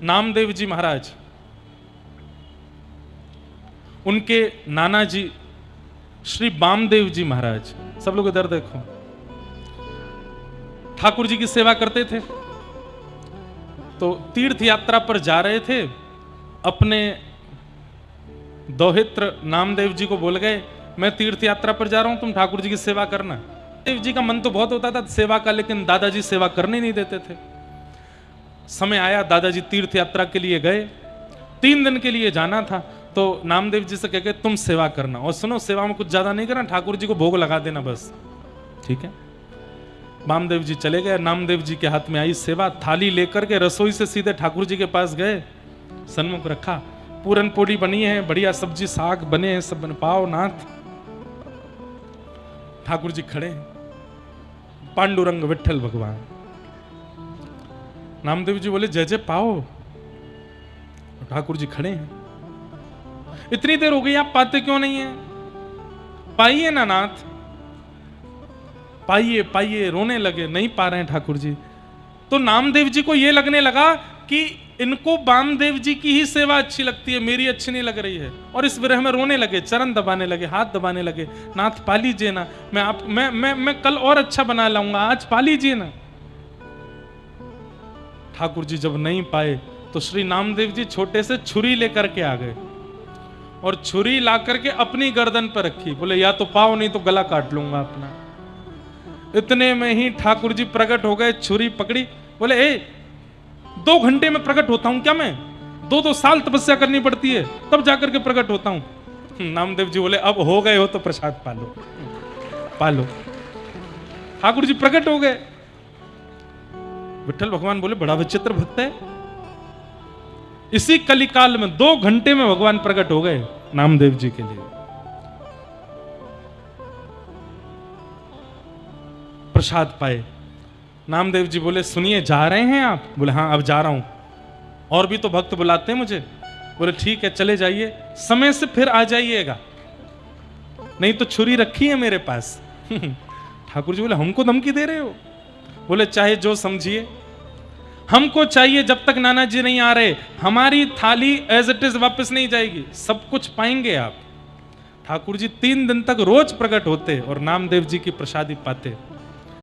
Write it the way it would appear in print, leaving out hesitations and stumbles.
नामदेव जी महाराज, उनके नाना जी श्री वामदेव जी महाराज, सब लोग इधर देखो, ठाकुर जी की सेवा करते थे। तो तीर्थ यात्रा पर जा रहे थे, अपने दोहित्र नामदेव जी को बोल गए, मैं तीर्थ यात्रा पर जा रहा हूं, तुम ठाकुर जी की सेवा करना। देव जी का मन तो बहुत होता था सेवा का, लेकिन दादाजी सेवा करने नहीं देते थे। समय आया, दादाजी तीर्थ यात्रा के लिए गए, 3 दिन के लिए जाना था। तो नामदेव जी से कह के तुम सेवा करना, और सुनो सेवा में कुछ ज्यादा नहीं करना, ठाकुर जी को भोग लगा देना बस, ठीक है। वामदेव जी चले गए, नामदेव जी के हाथ में आई सेवा, थाली लेकर के रसोई से सीधे ठाकुर जी के पास गए, सन्मुख रखा, पूरन पोड़ी बनी है, बढ़िया सब्जी साग बने हैं, सब बने, पाओ नाथ। ठाकुर जी खड़े हैं, पांडुरंग विठल भगवान। नामदेव जी बोले जय जय पाओ, ठाकुर जी खड़े हैं। इतनी देर हो गई, आप पाते क्यों नहीं है? पाइए ना नाथ, पाइए पाइए। रोने लगे, नहीं पा रहे हैं ठाकुर जी। तो नामदेव जी को यह लगने लगा कि इनको वामदेव जी की ही सेवा अच्छी लगती है, मेरी अच्छी नहीं लग रही है, और इस विरह में रोने लगे, चरण दबाने लगे, हाथ दबाने लगे, नाथ पा लीजिए ना, मैं कल और अच्छा बना लाऊंगा, आज पा लीजिए ना। ठाकुर जी जब नहीं पाए तो श्री नामदेव जी छोटे से छुरी लेकर के आ गए, और छुरी ला करके अपनी गर्दन पर रखी, बोले या तो पाओ नहीं तो गला काट लूंगा अपना। इतने में ही ठाकुर जी प्रकट हो गए, छुरी पकड़ी, बोले ए 2 घंटे में प्रकट होता हूं क्या मैं? 2 साल तपस्या करनी पड़ती है तब जाकर के प्रकट होता हूं। नामदेव जी बोले अब हो गए हो तो प्रसाद पालो, पालो। ठाकुर जी प्रकट हो गए। विठल भगवान बोले बड़ा विचित्र भक्त है। इसी कलिकाल में 2 घंटे में भगवान प्रकट हो गए नामदेव जी के लिए। प्रसाद पाए। नामदेव जी बोले सुनिए जा रहे हैं आप? बोले हाँ अब जा रहा हूं, और भी तो भक्त बुलाते हैं मुझे। बोले ठीक है चले जाइए, समय से फिर आ जाइएगा, नहीं तो छुरी रखी है मेरे पास। ठाकुर जी बोले हमको धमकी दे रहे हो? बोले चाहे जो समझिए, हमको चाहिए जब तक नाना जी नहीं आ रहे, हमारी थाली एज इट इज वापस नहीं जाएगी, सब कुछ पाएंगे आप। ठाकुर जी 3 दिन तक रोज प्रकट होते और नामदेव जी की प्रसादी पाते।